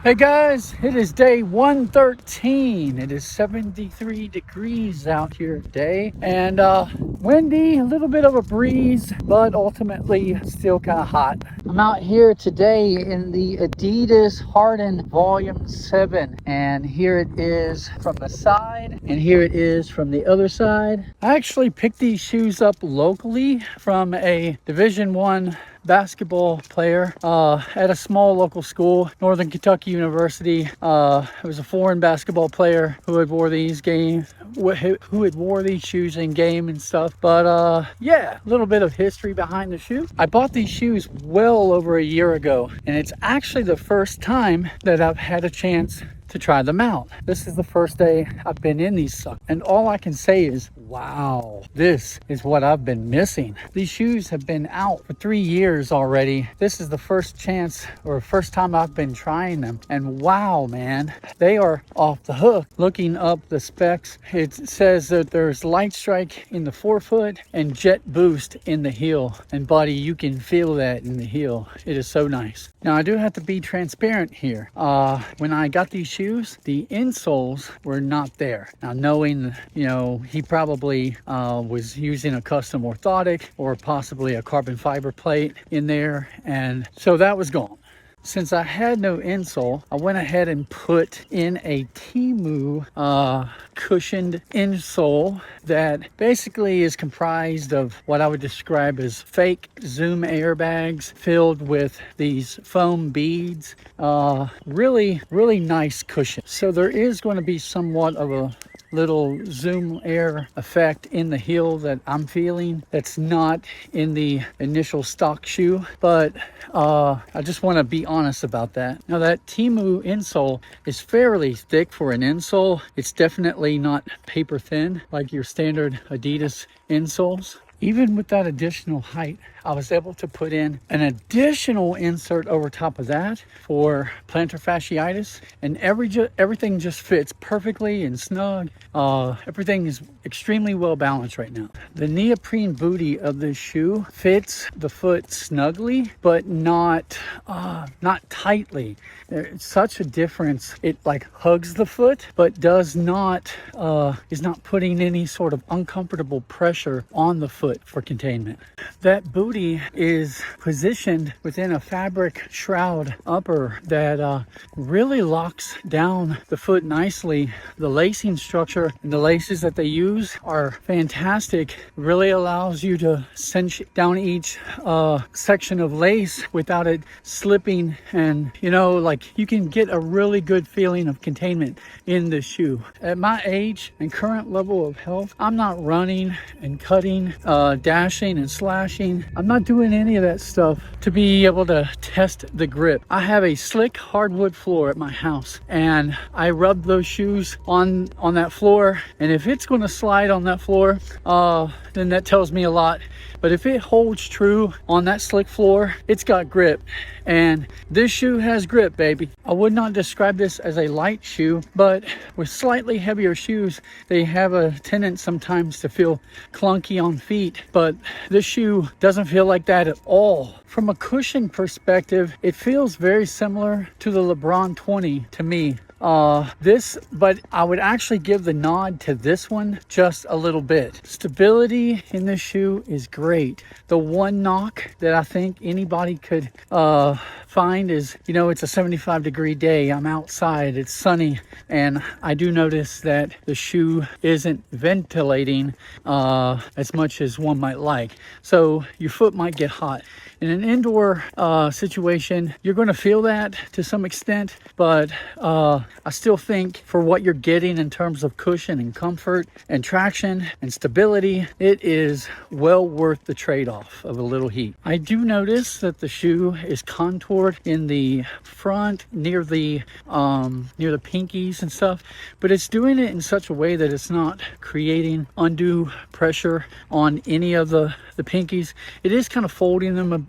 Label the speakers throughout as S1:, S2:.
S1: Hey guys, it is day 113. It is 73 degrees out here today and windy, a little bit of a breeze, but ultimately still kind of hot. I'm out here today in the Adidas Harden Volume 7, and here it is from the side and here it is from the other side. I actually picked these shoes up locally from a Division I basketball player at a small local school, Northern Kentucky University. It was a foreign basketball player who had wore these shoes in game and stuff. But yeah, a little bit of history behind the shoe. I bought these shoes well over a year ago, and it's actually the first time that I've had a chance to try them out. This is the first day I've been in these suckers, and all I can say is, wow, this is what I've been missing. These shoes have been out for 3 years already. This is the first chance or first time I've been trying them, and wow, man, they are off the hook. Looking up the specs, it says that there's light strike in the forefoot and jet boost in the heel, and buddy, you can feel that in the heel. It is so nice. Now I do have to be transparent here. When I got these shoes, the insoles were not there. Now, knowing, he probably was using a custom orthotic or possibly a carbon fiber plate in there, and so that was gone. Since I had no insole, I went ahead and put in a Temu cushioned insole that basically is comprised of what I would describe as fake Zoom airbags filled with these foam beads. Really, really nice cushion. So there is going to be somewhat of a little Zoom air effect in the heel that I'm feeling that's not in the initial stock shoe, but I just want to be honest about that. Now, that Temu insole is fairly thick for an insole. It's definitely not paper thin like your standard Adidas insoles. Even with that additional height, I was able to put in an additional insert over top of that for plantar fasciitis, and everything just fits perfectly and snug. Everything is extremely well balanced right now. The neoprene booty of this shoe fits the foot snugly, but not tightly. There's such a difference. It like hugs the foot, but does not is not putting any sort of uncomfortable pressure on the foot for containment. That booty is positioned within a fabric shroud upper that really locks down the foot nicely. The lacing structure and the laces that they use are fantastic. Really allows you to cinch down each section of lace without it slipping, and you can get a really good feeling of containment in the shoe. At my age and current level of health, I'm not running and cutting, dashing and slashing. I'm not doing any of that stuff to be able to test the grip. I have a slick hardwood floor at my house, and I rub those shoes on that floor, and if it's going to slide on that floor, then that tells me a lot. But if it holds true on that slick floor, it's got grip, and this shoe has grip, baby. I would not describe this as a light shoe, but with slightly heavier shoes, they have a tendency sometimes to feel clunky on feet, but this shoe doesn't feel like that at all. From a cushion perspective, it feels very similar to the LeBron 20 to me. But I would actually give the nod to this one just a little bit. Stability in this shoe is great. The one knock that I think anybody could find is, it's a 75-degree day. I'm outside, it's sunny, and I do notice that the shoe isn't ventilating as much as one might like. So your foot might get hot. In an indoor situation, you're going to feel that to some extent, but I still think for what you're getting in terms of cushion and comfort and traction and stability, it is well worth the trade-off of a little heat. I do notice that the shoe is contoured in the front near the pinkies and stuff, but it's doing it in such a way that it's not creating undue pressure on any of the pinkies. It is kind of folding them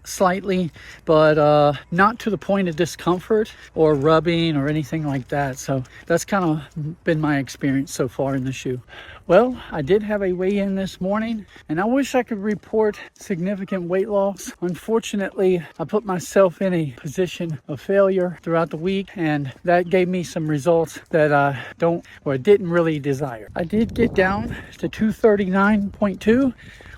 S1: slightly, but not to the point of discomfort or rubbing or anything like that. So that's kind of been my experience so far in the shoe. Well, I did have a weigh-in this morning, and I wish I could report significant weight loss. Unfortunately, I put myself in a position of failure throughout the week, and that gave me some results that I didn't really desire. I did get down to 239.2,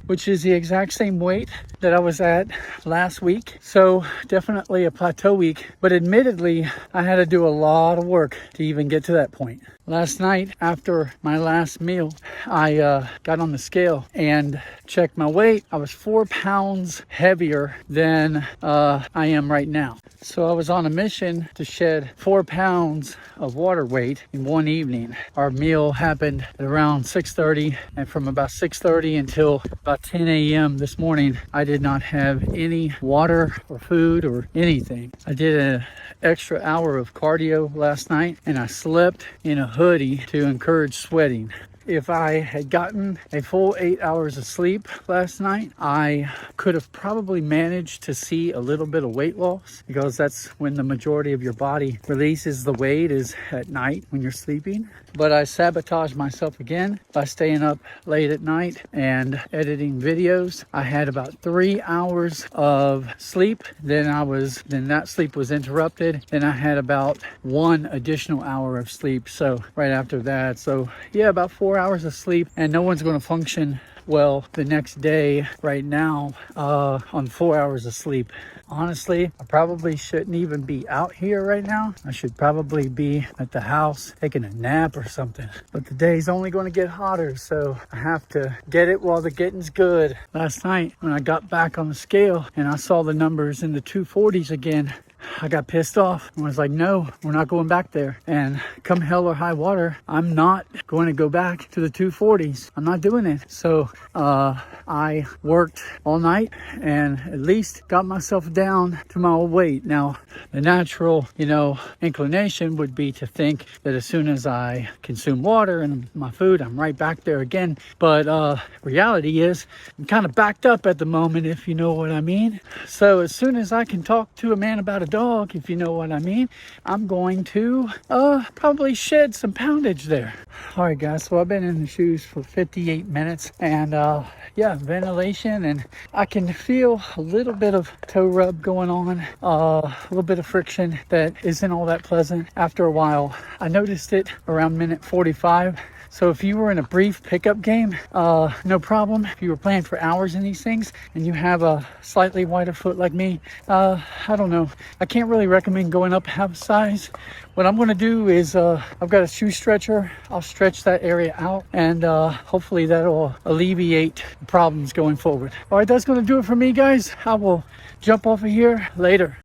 S1: which is the exact same weight that I was at last week. So definitely a plateau week, but admittedly, I had to do a lot of work to even get to that point. Last night, after my last meal, I got on the scale and checked my weight. I was 4 pounds heavier than I am right now. So I was on a mission to shed 4 pounds of water weight in one evening. Our meal happened at around 6:30, and from about 6:30 until about 10 a.m. this morning, I did not have any water or food or anything. I did an extra hour of cardio last night, and I slept in a hoodie to encourage sweating. If I had gotten a full 8 hours of sleep last night, I could have probably managed to see a little bit of weight loss, because that's when the majority of your body releases the weight, is at night when you're sleeping. But I sabotaged myself again by staying up late at night and editing videos. I had about 3 hours of sleep. Then that sleep was interrupted. Then I had about 1 additional hour of sleep. So right after that, so yeah, about 4 hours of sleep, and no one's going to function well the next day right now on 4 hours of sleep. Honestly, I probably shouldn't even be out here right now. I should probably be at the house taking a nap or something. But the day's only going to get hotter, so I have to get it while the getting's good. Last night, when I got back on the scale and I saw the numbers in the 240s again, I got pissed off and was like, no, we're not going back there. And come hell or high water, I'm not going to go back to the 240s. I'm not doing it. So I worked all night and at least got myself down to my old weight. Now, the natural, inclination would be to think that as soon as I consume water and my food, I'm right back there again. But reality is I'm kind of backed up at the moment, if you know what I mean. So as soon as I can talk to a man about a dog, if you know what I mean, I'm going to probably shed some poundage there. All right, guys, so I've been in the shoes for 58 minutes, and yeah, ventilation, and I can feel a little bit of toe rub going on, a little bit of friction that isn't all that pleasant. After a while, I noticed it around minute 45. So if you were in a brief pickup game, no problem. If you were playing for hours in these things and you have a slightly wider foot like me, I don't know. I can't really recommend going up half a size. What I'm going to do is I've got a shoe stretcher. I'll stretch that area out, and hopefully that'll alleviate problems going forward. All right, that's going to do it for me, guys. I will jump off of here later.